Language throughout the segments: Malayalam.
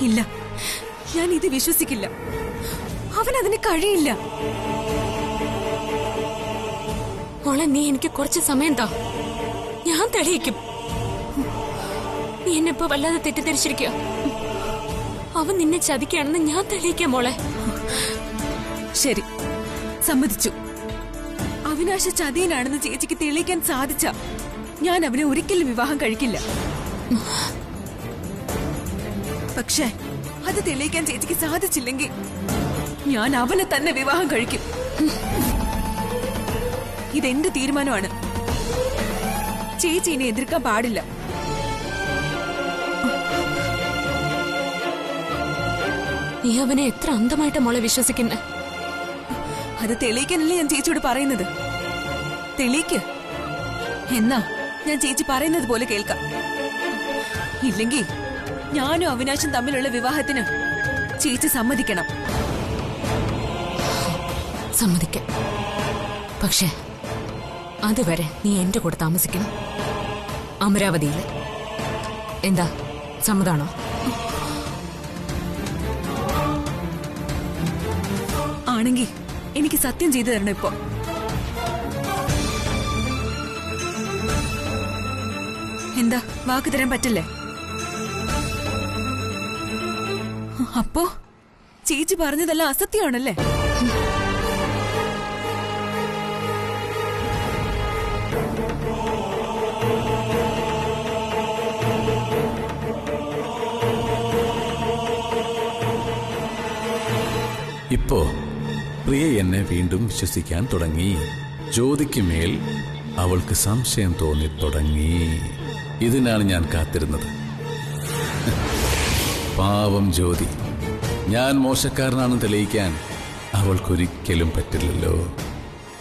ഇല്ല, ഞാൻ ഇത് വിശ്വസിക്കില്ല. അവനതിന് കഴിയില്ല. മോളെ, നീ എനിക്ക് കുറച്ച് സമയം താ, ഞാൻ തെളിയിക്കും. നീ എന്നെ ഇപ്പൊ വല്ലാതെ തെറ്റിദ്ധരിച്ചിരിക്കുക. അവൻ നിന്നെ ചതിക്കുകയാണെന്ന് ഞാൻ തെളിയിക്കാം മോളെ. ശരി, സമ്മതിച്ചു. അവിനാശ ചതിയനാണെന്ന് ചേച്ചിക്ക് തെളിയിക്കാൻ സാധിച്ച ഞാൻ അവനെ ഒരിക്കലും വിവാഹം കഴിക്കില്ല. പക്ഷേ അത് തെളിയിക്കാൻ ചേച്ചിക്ക് സാധിച്ചില്ലെങ്കിൽ ഞാൻ അവനെ തന്നെ വിവാഹം കഴിക്കും. ഇതെന്റെ തീരുമാനമാണ്. ചേച്ചി ഇനി എതിർക്കാൻ പാടില്ല. നീ അവനെ എത്ര അന്ധമായിട്ട് മോളെ വിശ്വസിക്കുന്നെ? അത് തെളിയിക്കാനല്ലേ ഞാൻ ചേച്ചിയോട് പറയുന്നത്. തെളിയിക്ക്. എന്നാ ഞാൻ ചേച്ചി പറയുന്നത് പോലെ കേൾക്കാം. ഇല്ലെങ്കിൽ ഞാനും അവിനാശും തമ്മിലുള്ള വിവാഹത്തിന് ചേച്ചി സമ്മതിക്കണം. സമ്മതിക്കാം. പക്ഷേ അതുവരെ നീ എന്റെ കൂടെ താമസിക്കണം, അമരാവതിയിൽ. എന്താ, സമ്മതാണോ? ആണെങ്കിൽ എനിക്ക് സത്യം ചെയ്തു തരണം ഇപ്പൊ. എന്താ, വാക്ക് തരാൻ പറ്റില്ലേ? അപ്പോ ചേച്ചി പറഞ്ഞതെല്ലാം അസത്യമാണല്ലേ? ഇപ്പോ പ്രിയ എന്നെ വീണ്ടും വിശ്വസിക്കാൻ തുടങ്ങി. ജ്യോതിക്ക് മേൽ അവൾക്ക് സംശയം തോന്നി തുടങ്ങി. ഇതിനാണ് ഞാൻ കാത്തിരുന്നത്. പാവം ജ്യോതി. ഞാൻ മോശക്കാരനാണെന്ന് തെളിയിക്കാൻ അവൾക്കൊരിക്കലും പറ്റില്ലല്ലോ.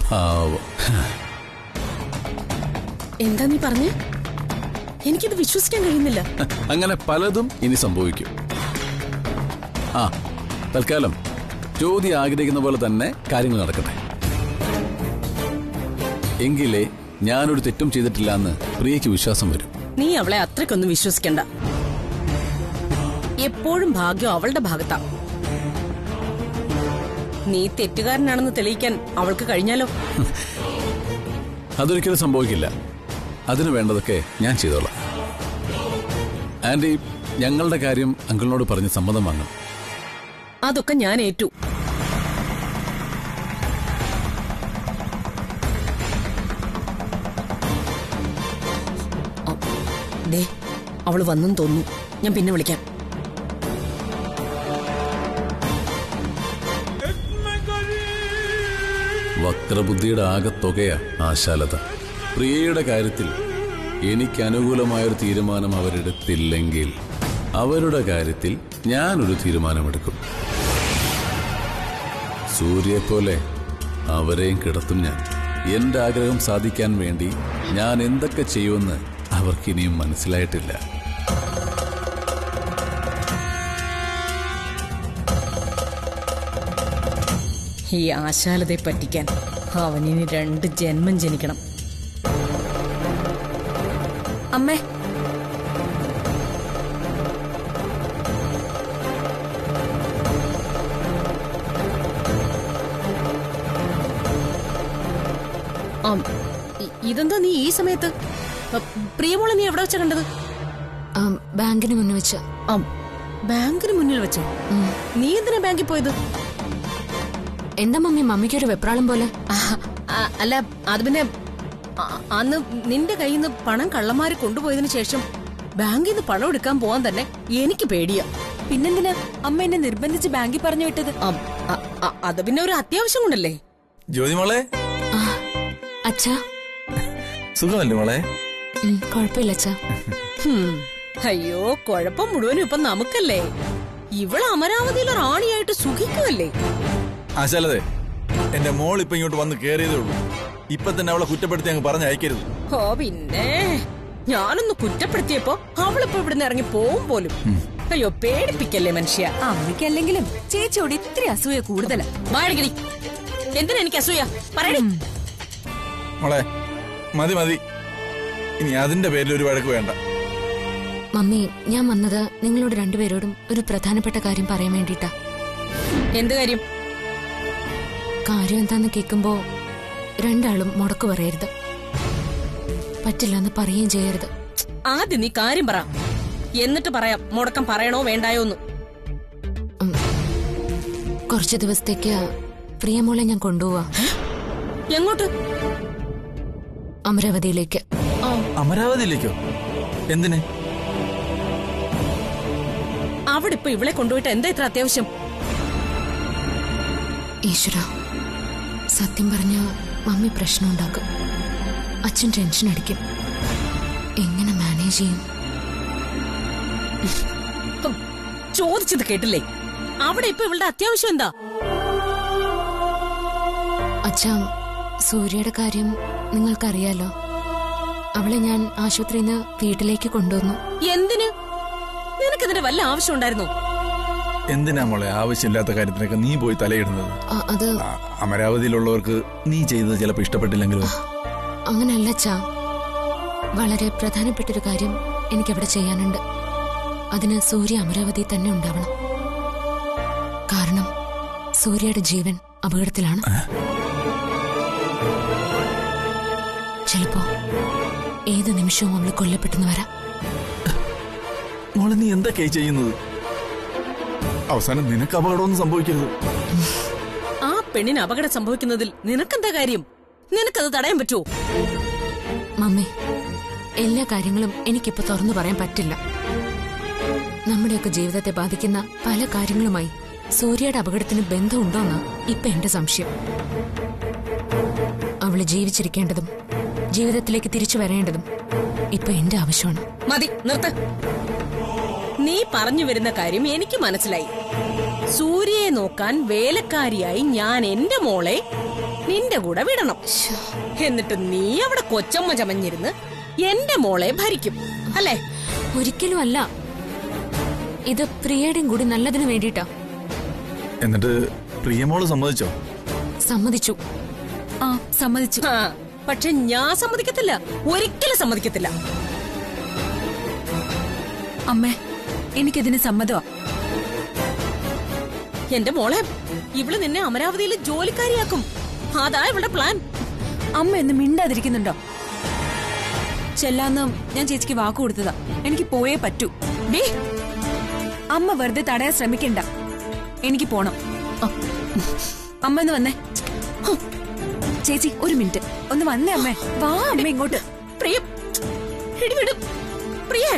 പാവം. എന്താ നീ പറഞ്ഞേ? എനിക്കിത് വിശ്വസിക്കാൻ കഴിയുന്നില്ല. അങ്ങനെ പലതും ഇനി സംഭവിക്കും. തൽക്കാലം ജ്യോതി ആഗ്രഹിക്കുന്ന പോലെ തന്നെ കാര്യങ്ങൾ നടക്കട്ടെ. എങ്കിലേ ഞാനൊരു തെറ്റും ചെയ്തിട്ടില്ല എന്ന് പ്രിയയ്ക്ക് വിശ്വാസം വരും. നീ അവളെ അത്രയ്ക്കൊന്നും വിശ്വസിക്കണ്ട. എപ്പോഴും ഭാഗ്യം അവളുടെ ഭാഗത്താ. നീ തെറ്റുകാരനാണെന്ന് തെളിയിക്കാൻ അവൾക്ക് കഴിഞ്ഞാലോ? അതൊരിക്കലും സംഭവിക്കില്ല. അതിനു വേണ്ടതൊക്കെ ഞാൻ ചെയ്തോളാം. ആന്റി, ഞങ്ങളുടെ കാര്യം അങ്കിളിനോട് പറഞ്ഞ് സമ്മതം വാങ്ങും. അതൊക്കെ ഞാൻ ഏറ്റു. ദേ, അവള് വന്നെന്ന് തോന്നുന്നു. ഞാൻ പിന്നെ വിളിക്കാം. വക്രബുദ്ധിയുടെ ആകത്തുകയാ ആശാലത. പ്രിയയുടെ കാര്യത്തിൽ എനിക്ക് അനുകൂലമായൊരു തീരുമാനം അവരെടുത്തില്ലെങ്കിൽ അവരുടെ കാര്യത്തിൽ ഞാനൊരു തീരുമാനമെടുക്കും. സൂര്യയെപ്പോലെ അവരെയും കിടത്തും ഞാൻ. എന്റെ ആഗ്രഹം സാധിക്കാൻ വേണ്ടി ഞാൻ എന്തൊക്കെ ചെയ്യുമെന്ന് അവർക്കിനിയും മനസ്സിലായിട്ടില്ല. ഈ ആശാലതയെ പറ്റിക്കാൻ അവനിനി 2 ജന്മം ജനിക്കണം. അമ്മേ, ഇതെന്താ നീ ഈ സമയത്ത്? പ്രിയമോളെ നീ എവിടെ വെച്ചാ കണ്ടത്? ബാങ്കിന് മുന്നിൽ വെച്ച. ബാങ്കിന് മുന്നിൽ വെച്ചോ? നീ എന്തിനാ ബാങ്കിൽ പോയത്? എന്താ മമ്മി, മമ്മിക്കൊരു വെപ്രാളം പോലെ? അല്ല, അത് പിന്നെ അന്ന് നിന്റെ കയ്യിൽ നിന്ന് പണം കള്ളന്മാര് കൊണ്ടുപോയതിനു ശേഷം ബാങ്കിൽ നിന്ന് പണം എടുക്കാൻ പോവാൻ തന്നെ എനിക്ക് പേടിയാ. പിന്നെന്തിനാ അമ്മ എന്നെ നിർബന്ധിച്ച് ബാങ്കിൽ പറഞ്ഞു വിട്ടത്? അത് പിന്നെ ഒരു അത്യാവശ്യം കൊണ്ടല്ലേ. ജ്യോതി മോളെ. അച്ഛാ, സുഖമല്ലേ മോളെ? കുഴപ്പമില്ല അച്ഛാ. അയ്യോ, കുഴപ്പം മുഴുവനും ഇപ്പൊ നമുക്കല്ലേ. ഇവള് അമരാവതിയിലെ റാണിയായിട്ട് സുഖിക്കുമല്ലേ. ആശാലതേ, എന്റെ മോൾ ഇപ്പൊ ഇങ്ങോട്ട് വന്ന് കേറിയതേ ഉള്ളൂ. ഇപ്പൊ തന്നെ അവളെ കുറ്റപ്പെടുത്തി അങ്ങ് പറഞ്ഞയക്കരുത്. ഓ പിന്നെ, ഞാനൊന്ന് കുറ്റപ്പെടുത്തിയപ്പോ അവളിപ്പോ ഇവിടുന്ന് ഇറങ്ങി പോവും പോലും. അയ്യോ, പേടിപ്പിക്കല്ലേ മനുഷ്യ. അമ്മയ്ക്കല്ലെങ്കിലും ചേച്ചിയോട് ഇത്ര അസൂയ കൂടുതലാ. വാഴകിരി, എന്തിനാ എനിക്ക് അസൂയ? പറയണേ മോളെ, മതി മതി. ഇനി അതിന്റെ പേരിൽ ഒരു വഴക്ക് വേണ്ട. മമ്മി, ഞാൻ വന്നത് നിങ്ങളോട് രണ്ടുപേരോടും ഒരു പ്രധാനപ്പെട്ട കാര്യം പറയാൻ വേണ്ടിട്ടാ. എന്ത് കാര്യം? കാര്യം എന്താന്ന് കേൾക്കുമ്പോ രണ്ടാളും മുടക്കു പറയരുത്, പറ്റില്ലെന്ന് പറയുകയും ചെയ്യരുത്. ആദ്യം നീ കാര്യം പറ, എന്നിട്ട് പറയാം മുടക്കം പറയണോ വേണ്ടായോന്ന്. കുറച്ചു ദിവസത്തേക്ക് പ്രിയമോളെ ഞാൻ കൊണ്ടുപോവാ. എങ്ങോട്ട്? അമരാവതിയിലേക്ക്. അമരാവതിയിലേക്കോ? എന്തിന്? അവിടെ ഇപ്പൊ ഇവളെ കൊണ്ടുപോയിട്ട് എന്താ ഇത്ര അത്യാവശ്യം? ഈശ്വര, സത്യം പറഞ്ഞ മമ്മി പ്രശ്നം ഉണ്ടാക്കും, അച്ഛൻ ടെൻഷൻ അടിക്കും. എങ്ങനെ മാനേജ് ചെയ്യും? ചോദിച്ചത് കേട്ടില്ലേ? അവിടെ ഇപ്പൊ ഇവളുടെ അത്യാവശ്യം എന്താ? അച്ഛാ, സൂര്യയുടെ കാര്യം നിങ്ങൾക്കറിയാലോ. അവളെ ഞാൻ ആശുപത്രിയിൽ നിന്ന് വീട്ടിലേക്ക് കൊണ്ടുവന്നു. എന്തിന്? നിനക്കിതിന്റെ വല്ല ആവശ്യം ഉണ്ടായിരുന്നോ? എന്തിനാ മോളെ ആവശ്യമില്ലാത്ത കാര്യത്തിനൊക്കെ നീ പോയി തലയിടുന്നത്? അത് അമരാവതിയിലുള്ളവർക്ക് നീ ചെയ്തത് ചിലപ്പോ ഇഷ്ടപ്പെട്ടില്ലെങ്കിലോ? അങ്ങനെയല്ല അച്ഛാ, വളരെ പ്രധാനപ്പെട്ടൊരു കാര്യം എനിക്കവിടെ ചെയ്യാനുണ്ട്. അതിന് സൂര്യ അമരാവതി തന്നെ ഉണ്ടാവണം. കാരണം സൂര്യയുടെ ജീവൻ അപകടത്തിലാണ്. ചിലപ്പോ ഏത് നിമിഷവും അവള് കൊല്ലപ്പെട്ടെന്ന് വരാം. മോളെ നീ എന്തൊക്കെയായി ചെയ്യുന്നത്? അവസാനം നിനക്ക് അപകടമൊന്നും സംഭവിക്കരുത്. ആ പെണ്ണിന് അപകടം സംഭവിക്കുന്നതിൽ നിനക്കെന്താ കാര്യം? നിനക്കത് തടയാൻ പറ്റുമോ? മമ്മി, എല്ലാ കാര്യങ്ങളും എനിക്കിപ്പോ തുറന്നു പറയാൻ പറ്റില്ല. നമ്മുടെയൊക്കെ ജീവിതത്തെ ബാധിക്കുന്ന പല കാര്യങ്ങളുമായി സൂര്യയുടെ അപകടത്തിന് ബന്ധമുണ്ടോന്നാ ഇപ്പൊ എന്റെ സംശയം. അവള് ജീവിച്ചിരിക്കേണ്ടതും ജീവിതത്തിലേക്ക് തിരിച്ചു വരേണ്ടതും ഇപ്പൊ എന്റെ ആവശ്യമാണ്. മതി, നിർത്ത്. നീ പറഞ്ഞു വരുന്ന കാര്യം എനിക്ക് മനസ്സിലായി. സൂര്യയെ നോക്കാൻ വേലക്കാരിയായി ഞാൻ എന്റെ മോളെ നിന്റെ കൂടെ വിടണം. എന്നിട്ട് നീ അവിടെ കൊച്ചമ്മ ചമഞ്ഞിരുന്ന് എന്റെ മോളെ ഭരിക്കും, അല്ലേ? ഒരിക്കലും അല്ല. ഇത് പ്രിയയുടെയും കൂടി നല്ലതിന് വേണ്ടിട്ടാ. എന്നിട്ട് പ്രിയമോള് സമ്മതിച്ചോ? സമ്മതിച്ചു. ആ, സമ്മതിച്ചു. പക്ഷെ ഞാൻ സമ്മതിക്കത്തില്ല, ഒരിക്കലും സമ്മതിക്കത്തില്ല. അമ്മേ, എനിക്കിതിന് സമ്മതമാ. എന്റെ മോളെ, ഇവള് നിന്നെ അമരാവതിയിൽ ജോലിക്കാരിയാക്കും. അതാ ഇവളുടെ പ്ലാൻ. അമ്മ എന്ന് മിണ്ടാതിരിക്കുന്നുണ്ടോ? ചെല്ലാന്ന് ഞാൻ ചേച്ചിക്ക് വാക്ക് കൊടുത്തതാ. എനിക്ക് പോയേ പറ്റൂ. ഡേ, അമ്മ വെറുതെ തടയാൻ ശ്രമിക്കണ്ട. എനിക്ക് പോണം. അമ്മ ഒന്ന് വന്നേ. ചേച്ചി, ഒരു മിനിറ്റ് ഒന്ന് വന്നേ. അമ്മേ വാ. അമ്മ ഇങ്ങോട്ട്. പ്രിയ, ഇടിവിടും പ്രിയേ.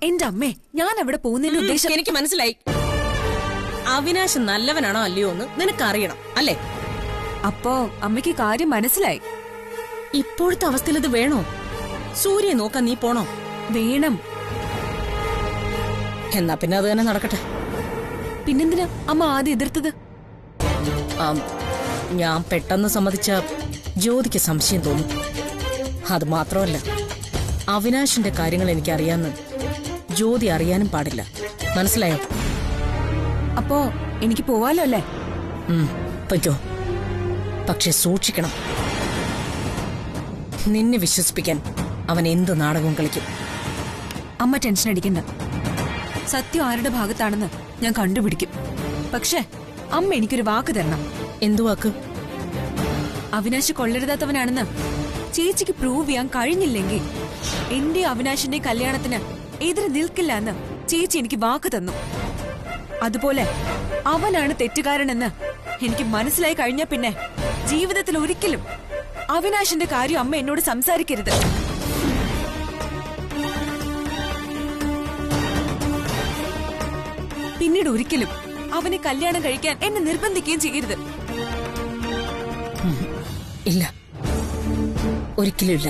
എന്റെ അമ്മേ, ഞാൻ അവിടെ പോകുന്നതിന്റെ ഉദ്ദേശം എനിക്ക് മനസ്സിലായി. അവിനാശ് നല്ലവനാണോ അല്ലയോ എന്ന് നിനക്കറിയണം, അല്ലേ? അപ്പോ അമ്മയ്ക്ക് കാര്യം മനസ്സിലായി. ഇപ്പോഴത്തെ അവസ്ഥയിൽ ഇത് വേണോ? സൂര്യയെ നോക്കാൻ നീ പോണോ? വേണം. എന്നാ പിന്നെ അത് തന്നെ നടക്കട്ടെ. പിന്നെന്തിനാ അമ്മ ആദ്യം എതിർത്തത്? ഞാൻ പെട്ടെന്ന് സമ്മതിച്ച ജ്യോതിക്ക് സംശയം തോന്നും. അത് മാത്രമല്ല, അവിനാശിന്റെ കാര്യങ്ങൾ എനിക്കറിയാന്ന് ജ്യോതി അറിയാനും പാടില്ല. മനസ്സിലായോ? അപ്പോ എനിക്ക് പോവാലോ അല്ലേ? പൊയ്ക്കോ. പക്ഷെ സൂക്ഷിക്കണം. നിന്നെ വിശ്വസിപ്പിക്കാൻ അവൻ എന്ത് നാടകവും കളിക്കും. അമ്മ ടെൻഷൻ അടിക്കണ്ട. സത്യം ആരുടെ ഭാഗത്താണെന്ന് ഞാൻ കണ്ടുപിടിക്കും. പക്ഷേ അമ്മ എനിക്കൊരു വാക്ക് തരണം. എന്തു വാക്ക്? അവിനാശ് കൊള്ളരുതാത്തവനാണെന്ന് ചേച്ചിക്ക് പ്രൂവ് ചെയ്യാൻ കഴിഞ്ഞില്ലെങ്കിൽ എന്റെ അവിനാശിന്റെ കല്യാണത്തിന് എതിരെ നിൽക്കില്ല എന്ന് ചേച്ചി എനിക്ക് വാക്ക് തന്നു. അതുപോലെ അവനാണ് തെറ്റുകാരനെന്ന് എനിക്ക് മനസ്സിലായി കഴിഞ്ഞ പിന്നെ ജീവിതത്തിൽ ഒരിക്കലും അവിനാശിന്റെ കാര്യം അമ്മ എന്നോട് സംസാരിക്കരുത്. പിന്നീട് ഒരിക്കലും അവനെ കല്യാണം കഴിക്കാൻ എന്നെ നിർബന്ധിക്കുകയും ചെയ്യരുത്. ഇല്ല, ഒരിക്കലും ഇല്ല.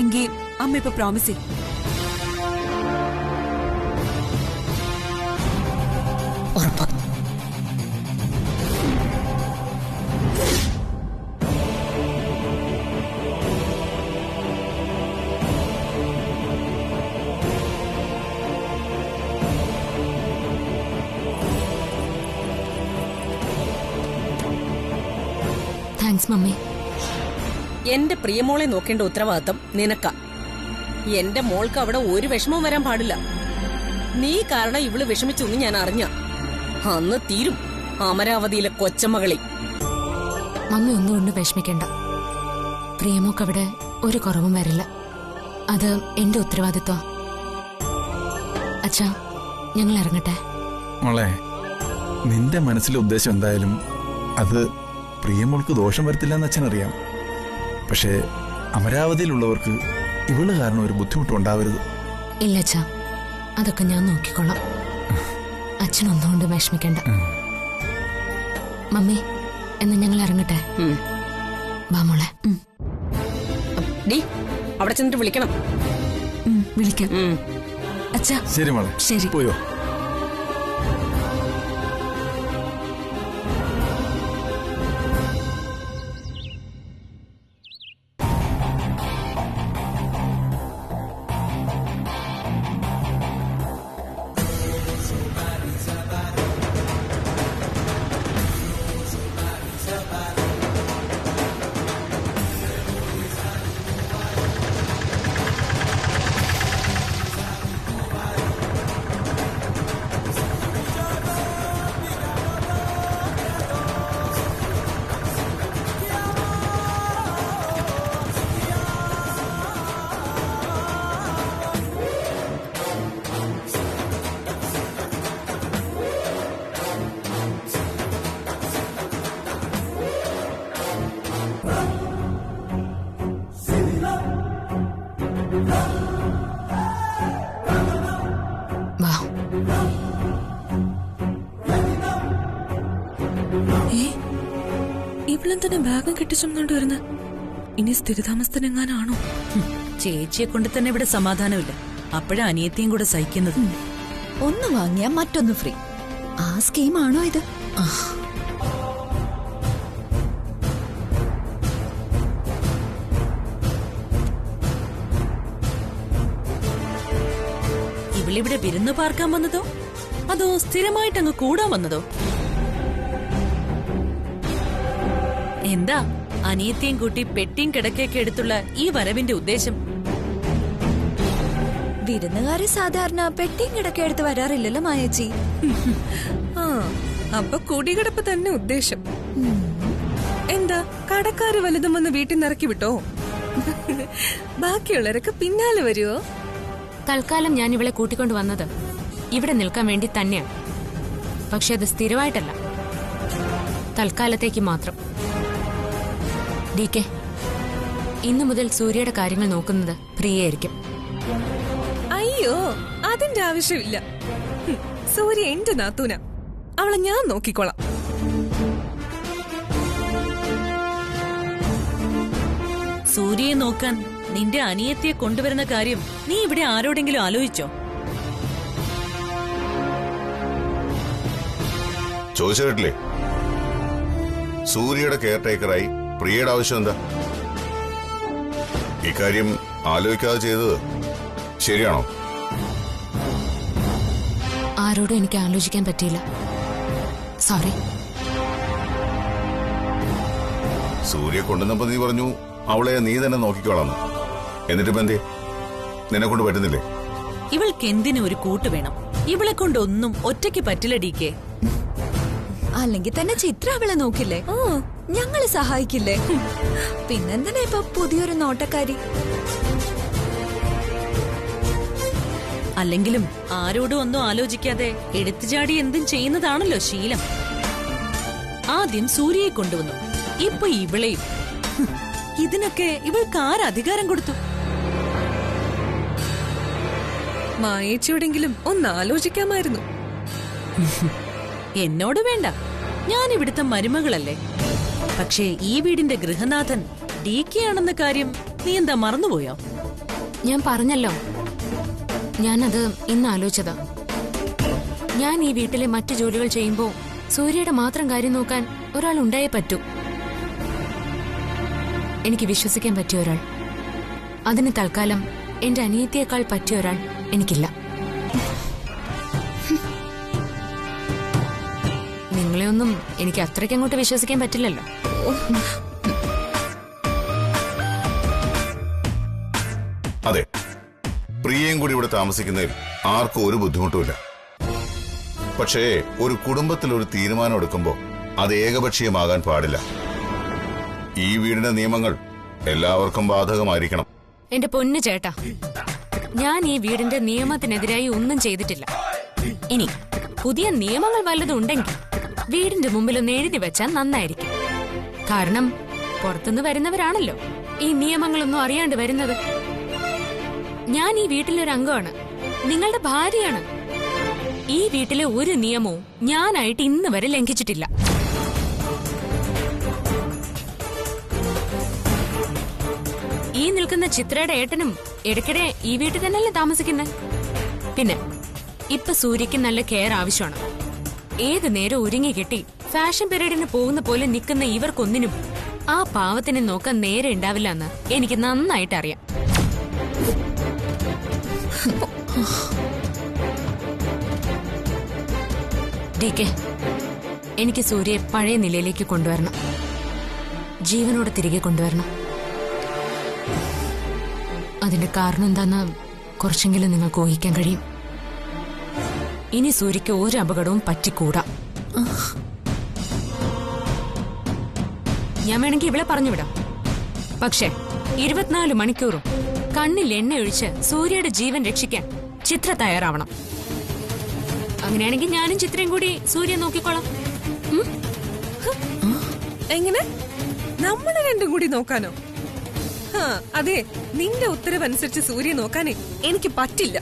എങ്കിൽ അമ്മ ഇപ്പൊ പ്രോമിസ് ചെയ്യും. ഉറപ്പ്. Thanks mummy. എന്റെ പ്രിയമോളെ നോക്കേണ്ട ഉത്തരവാദിത്തം നിനക്കാ. എന്റെ മോൾക്ക് അവിടെ ഒരു വിഷമവും വരാൻ പാടില്ല. നീ കാരണം ഇവള് വിഷമിച്ചൊന്നും ഞാൻ അറിഞ്ഞ അന്ന് തീരും അമരാവതിയിലെ കൊച്ചമ്മകളി. മമ്മി ഒന്നുകൊണ്ട് വിഷമിക്കണ്ട. പ്രിയമോക്ക് അവിടെ ഒരു കുറവും വരില്ല. അത് എന്റെ ഉത്തരവാദിത്വം. അച്ഛാ, ഞങ്ങൾ ഇറങ്ങട്ടെ. മോളെ, നിന്റെ മനസ്സിലെ ഉദ്ദേശം എന്തായാലും അത് പ്രിയമോൾക്ക് ദോഷം വരുത്തില്ലെന്ന് അച്ഛനറിയാം. പക്ഷേ അമരാവതിയിലുള്ളവർക്ക് ഇവള് കാരണം ഒരു ബുദ്ധിമുട്ടുണ്ടാവരുത്. ഇല്ല അച്ഛാ, അതൊക്കെ ഞാൻ നോക്കിക്കൊള്ളാം. അച്ഛനൊന്നുകൊണ്ട് വിഷമിക്കണ്ട. മമ്മി, എന്ന് ഞങ്ങൾ ഇറങ്ങട്ടെ. വാ മോളെ. ഡി, അവിടെ ചെന്നിട്ട് വിളിക്കണം. വിളിക്കാം അച്ഛാ. ശരി മോളെ, ശരി. പോയോ? വാ. ഇവളും തന്നെ ബാഗും കെട്ടിച്ചുകൊണ്ട് വരുന്നത്. ഇനി സ്ഥിരതാമസത്തിനെങ്ങാനാണോ? ചേച്ചിയെ കൊണ്ട് തന്നെ ഇവിടെ സമാധാനമില്ല. അപ്പോഴാ അനിയത്തിയും കൂടെ സഹിക്കുന്നത്. ഒന്ന് വാങ്ങിയാ മറ്റൊന്ന് ഫ്രീ. ആ സ്കീമാണോ ഇത്? ഇവളിവിടെ വിരുന്ന് പാർക്കാൻ വന്നതോ അതോ സ്ഥിരമായിട്ടങ്ങ് കൂടാൻ വന്നതോ? എന്താ അനിയത്തിയും കൂട്ടി പെട്ടിയും കിടക്കയൊക്കെ എടുത്തുള്ള ഈ വരവിന്റെ ഉദ്ദേശം? വിരുന്നുകാരി സാധാരണ പെട്ടിയും കിടക്കെ എടുത്ത് വരാറില്ലല്ലോ മായേച്ചി. ആ, അപ്പൊ കുടികിടപ്പ് തന്നെ ഉദ്ദേശം. എന്താ കടക്കാര് വലുതും വന്ന് വീട്ടിൽ നിന്ന് ഇറക്കി വിട്ടോ? ബാക്കിയുള്ളവരൊക്കെ പിന്നാലെ വരുവോ? തൽക്കാലം ഞാൻ ഇവളെ കൂട്ടിക്കൊണ്ടു വന്നത് ഇവിടെ നിൽക്കാൻ വേണ്ടി തന്നെയാണ്. പക്ഷെ അത് സ്ഥിരമായിട്ടല്ല, തൽക്കാലത്തേക്ക് മാത്രം. ഡി കെ, ഇന്നു മുതൽ സൂര്യയുടെ കാര്യങ്ങൾ നോക്കുന്നത് പ്രിയയായിരിക്കും. അയ്യോ, അതിന്റെ ആവശ്യമില്ല. സൂര്യ എന്റെ നാത്തൂന, അവളെ ഞാൻ നോക്കിക്കോളാം. സൂര്യയെ നോക്കാൻ നിന്റെ അനിയത്തിയെ കൊണ്ടുവരുന്ന കാര്യം നീ ഇവിടെ ആരോടെങ്കിലും ആലോചിച്ചോ? ചോദിച്ചിട്ടില്ലേ? സൂര്യയുടെ കെയർടേക്കറായി പ്രിയയുടെ ആവശ്യം എന്താ? ഇക്കാര്യം ആലോചിക്കാതെ ചെയ്തത് ശരിയാണോ? ആരോടും എനിക്ക് ആലോചിക്കാൻ പറ്റിയില്ല. സോറി. സൂര്യ കൊണ്ടുവന്നപ്പോ നീ പറഞ്ഞു അവളെ നീ തന്നെ നോക്കിക്കോളാന്ന്. എന്നിട്ടിപ്പോ എന്തേ? നിന്നെ കൊണ്ട് പറ്റുന്നില്ലേ? ഇവൾക്ക് എന്തിനു ഒരു കൂട്ട് വേണം? ഇവളെ കൊണ്ടൊന്നും ഒറ്റയ്ക്ക് പറ്റില്ല ഡി കെ. അല്ലെങ്കിൽ തന്നെ ചിത്ര അവളെ നോക്കില്ലേ? ഞങ്ങള് സഹായിക്കില്ലേ? പിന്നെന്തിനാ ഇപ്പൊ പുതിയൊരു നോട്ടക്കാരി? അല്ലെങ്കിലും ആരോടും ഒന്നും ആലോചിക്കാതെ എടുത്തുചാടി എന്തും ചെയ്യുന്നതാണല്ലോ ശീലം. ആദ്യം സൂര്യയെ കൊണ്ടുവന്നു, ഇപ്പൊ ഇവളെയും. ഇതിനൊക്കെ ഇവൾക്ക് ആരധികാരം കൊടുത്തു? മായേച്ചിയോടെങ്കിലും ഒന്ന് ആലോചിക്കാമായിരുന്നു. എന്നോട് വേണ്ട, ഞാൻ ഇവിടുത്തെ മരുമകളല്ലേ. പക്ഷേ ഈ വീടിന്റെ ഗൃഹനാഥൻ ഡി കെ ആണെന്ന കാര്യം നീ എന്താ മറന്നുപോയോ? ഞാൻ പറഞ്ഞല്ലോ, ഞാനത് ഇന്ന് ആലോചിച്ചതാ. ഞാൻ ഈ വീട്ടിലെ മറ്റു ജോലികൾ ചെയ്യുമ്പോ സൂര്യയുടെ മാത്രം കാര്യം നോക്കാൻ ഒരാൾ ഉണ്ടായേ പറ്റൂ. എനിക്ക് വിശ്വസിക്കാൻ പറ്റിയ ഒരാൾ. അതിന് തൽക്കാലം എന്റെ അനിയത്തിയേക്കാൾ പറ്റിയ ഒരാൾ എനിക്കില്ല. നിങ്ങളെയൊന്നും എനിക്ക് അത്രയ്ക്കങ്ങോട്ട് വിശ്വസിക്കാൻ പറ്റില്ലല്ലോ. താമസിക്കുന്നതിൽ ആർക്കും ഒരു ബുദ്ധിമുട്ടുമില്ല. പക്ഷേ ഒരു കുടുംബത്തിൽ ഒരു തീരുമാനം എടുക്കുമ്പോൾ അത് ഏകപക്ഷീയമാകാൻ പാടില്ല. ഈ വീടിന്റെ നിയമങ്ങൾ എല്ലാവർക്കും ബാധകമായിരിക്കണം. എന്റെ പൊന്നു ചേട്ടാ, ഞാൻ ഈ വീടിന്റെ നിയമത്തിനെതിരായി ഒന്നും ചെയ്തിട്ടില്ല. ഇനി പുതിയ നിയമങ്ങൾ വല്ലതും ഉണ്ടെങ്കിൽ വീടിന്റെ മുമ്പിലൊന്ന് എഴുതി വെച്ചാൽ നന്നായിരിക്കും. കാരണം പുറത്തുനിന്ന് വരുന്നവരാണല്ലോ ഈ നിയമങ്ങളൊന്നും അറിയാണ്ട് വരുന്നത്. ഞാൻ ഈ വീട്ടിലൊരു അംഗമാണ്, നിങ്ങളുടെ ഭാര്യയാണ്. ഈ വീട്ടിലെ ഒരു നിയമവും ഞാനായിട്ട് ഇന്ന് വരെ ലംഘിച്ചിട്ടില്ല. ഈ നിൽക്കുന്ന ചിത്രയുടെ ഏട്ടനും ഇടയ്ക്കിടെ ഈ വീട്ടിൽ തന്നെയല്ലേ താമസിക്കുന്നത്? പിന്നെ ഇപ്പൊ സൂര്യക്ക് നല്ല കെയർ ആവശ്യമാണ്. ഏത് നേരം ഒരുങ്ങി കെട്ടി ഫാഷൻ പീരീഡിന് പോകുന്ന പോലെ നിൽക്കുന്ന ഇവർക്കൊന്നിനും ആ പാവത്തിനെ നോക്കാൻ നേരെ ഉണ്ടാവില്ല എന്ന് എനിക്ക് നന്നായിട്ട് അറിയാം. DK, എനിക്ക് സൂര്യയെ പഴയ നിലയിലേക്ക് കൊണ്ടുവരണം. ജീവനോടെ തിരികെ കൊണ്ടുവരണം. അതിന്റെ കാരണം എന്താന്ന് കുറച്ചെങ്കിലും നിങ്ങൾക്ക് ഊഹിക്കാൻ കഴിയും. ഇനി സൂര്യക്ക് ഒരു അപകടവും പറ്റിക്കൂടാ. ഞാൻ വേണമെങ്കിൽ ഇവിടെ പറഞ്ഞുവിടാം. പക്ഷെ 24 മണിക്കൂറും കണ്ണിൽ എണ്ണയൊഴിച്ച് സൂര്യയുടെ ജീവൻ രക്ഷിക്കാൻ ചിത്ര തയ്യാറാവണം. അങ്ങനെയാണെങ്കിൽ ഞാനും ചിത്രയും കൂടി സൂര്യ നോക്കിക്കോളാം. എങ്ങനെ? നമ്മൾ രണ്ടും കൂടി നോക്കാനോ? അതെ, നിന്റെ ഉത്തരവനുസരിച്ച് സൂര്യ നോക്കാനേ എനിക്ക് പറ്റില്ല.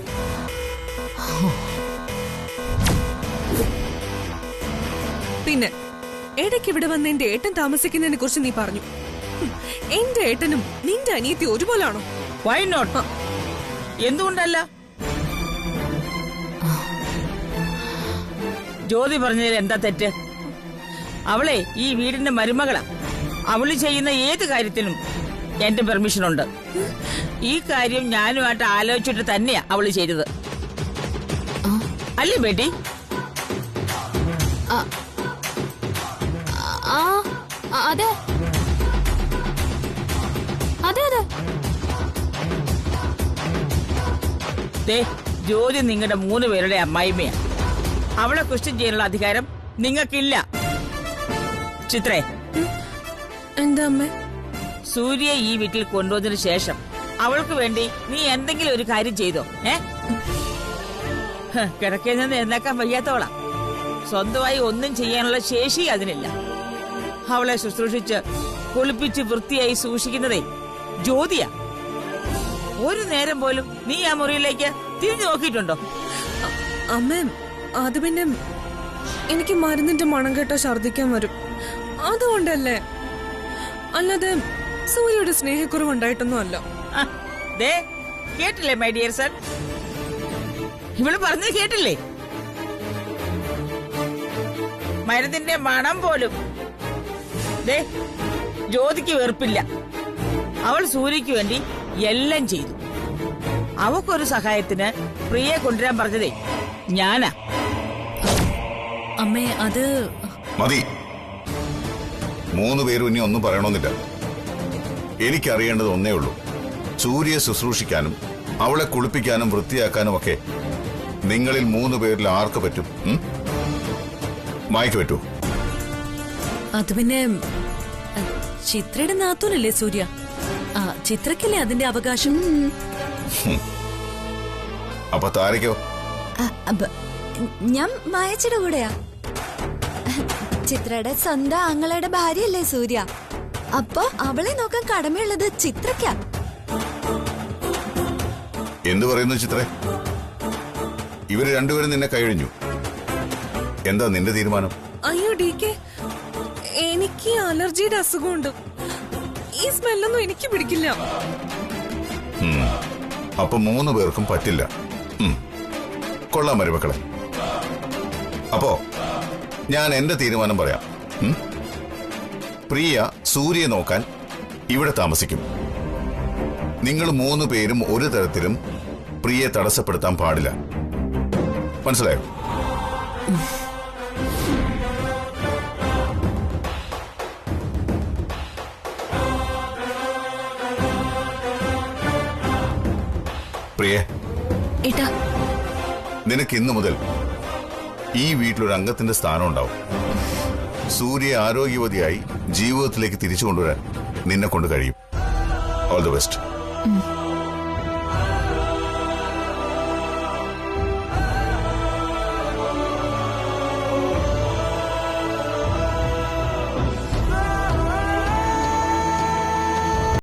പിന്നെ ഇടയ്ക്ക് ഇവിടെ വന്ന് എന്റെ ഏട്ടൻ താമസിക്കുന്നതിനെ കുറിച്ച് നീ പറഞ്ഞു. എന്റെ ഏട്ടനും നിന്റെ അനിയത്തി ഒരുപോലാണോ? Why not? എന്തുകൊണ്ടല്ല? ജ്യോതി പറഞ്ഞതിൽ എന്താ തെറ്റ്? അവളെ ഈ വീടിന്റെ മരുമകളാ. അവള് ചെയ്യുന്ന ഏത് കാര്യത്തിനും എന്റെ പെർമിഷൻ ഉണ്ട്. ഈ കാര്യം ഞാനുമായിട്ട് ആലോചിച്ചിട്ട് തന്നെയാ അവള് ചെയ്തത്, അല്ലേ ബേട്ടി? അതെ അതെ അതെ. ജ്യോതി നിങ്ങളുടെ 3 പേരുടെ അമ്മായിമ്മയാ. അവളെ ക്വസ്റ്റ്യൻ ചെയ്യാനുള്ള അധികാരം നിങ്ങൾക്കില്ല. ചിത്രേ, എന്താ അമ്മ? സൂര്യയെ ഈ വീട്ടിൽ കൊണ്ടുവന്നതിന് ശേഷം അവൾക്ക് വേണ്ടി നീ എന്തെങ്കിലും ഒരു കാര്യം ചെയ്തോ? കിടക്കയിൽ നിന്ന് എഴുന്നേക്കാൻ വയ്യാത്തവളാ. സ്വന്തമായി ഒന്നും ചെയ്യാനുള്ള ശേഷി അതിനില്ല. അവളെ ശുശ്രൂഷിച്ച് കുളിപ്പിച്ച് വൃത്തിയായി സൂക്ഷിക്കുന്നതേ ജ്യോതിയാ. ഒരു നേരം പോലും നീ ആ മുറിയിലേക്ക് തിരിഞ്ഞു നോക്കിയിട്ടുണ്ടോ? അമ്മ, അത് പിന്നെ എനിക്ക് മരുന്നിന്റെ മണം കേട്ടോ ഛർദിക്കാൻ വരും, അതുകൊണ്ടല്ലേ. അല്ലാതെ സൂര്യയുടെ സ്നേഹക്കുറവുണ്ടായിട്ടൊന്നും അല്ല. കേട്ടില്ലേ മൈ ഡിയർ സൺ? ഇവള് പറഞ്ഞത് കേട്ടില്ലേ? മരുന്നിന്റെ മണം പോലും ജ്യോതിക്ക് വെറുപ്പില്ല. അവൾ സൂര്യക്ക് വേണ്ടി എല്ലാം ചെയ്തു. അവക്കൊരു സഹായത്തിന് പ്രിയെ കൊണ്ടുവരാൻ പറഞ്ഞതേ ഞാനാ. അമ്മേ, അത് മതി. 3 പേരും ഇനി ഒന്നും പറയണമെന്നില്ല. എനിക്കറിയേണ്ടത് ഒന്നേ ഉള്ളൂ. സൂര്യയെ ശുശ്രൂഷിക്കാനും അവളെ കുളിപ്പിക്കാനും വൃത്തിയാക്കാനും ഒക്കെ നിങ്ങളിൽ 3 പേരിൽ ആർക്ക് പറ്റും? മായ്ക്ക് പറ്റൂ? അത് പിന്നെ ചിത്രയുടെ നാത്തൂനല്ലേ സൂര്യ. ചിത്രക്കല്ലേ അതിന്റെ അവകാശം. അപ്പൊ താരയ്ക്കോ? ഞാൻ മായച്ചിയുടെ കൂടെയാ. ചിത്രയുടെ സ്വന്തം ആങ്ങളയുടെ ഭാര്യയല്ലേ സൂര്യ. അപ്പൊ അവളെ നോക്കാൻ കടമയുള്ളത് ചിത്രയ്ക്കാ. എന്തു പറയുന്നു ചിത്രേ? ഇവര് രണ്ടുപേരും നിന്നെ കഴിഞ്ഞു. എന്താ നിന്റെ തീരുമാനം? അയ്യോ DK, എനിക്ക് അലർജിയുടെ അസുഖമുണ്ട്. ഈ സ്മെല്ലൊന്നും എനിക്ക് പിടിക്കില്ല. അപ്പൊ 3 പേർക്കും പറ്റില്ല. കൊള്ളാം മരുമക്കളെ. അപ്പോ ഞാൻ എന്റെ തീരുമാനം പറയാം. പ്രിയ സൂര്യയെ നോക്കാൻ ഇവിടെ താമസിക്കും. നിങ്ങൾ 3 പേരും ഒരു തരത്തിലും പ്രിയയെ തടസ്സപ്പെടുത്താൻ പാടില്ല. മനസ്സിലായോ? പ്രിയേ, ഏട്ടാ, നിനക്ക് ഇന്നു മുതൽ ഈ വീട്ടിലൊരു അംഗത്തിന്റെ സ്ഥാനം ഉണ്ടാവും. സൂര്യ ആരോഗ്യവതിയായി ജീവിതത്തിലേക്ക് തിരിച്ചു കൊണ്ടുവരാൻ നിന്നെ കൊണ്ട് കഴിയും. All the best.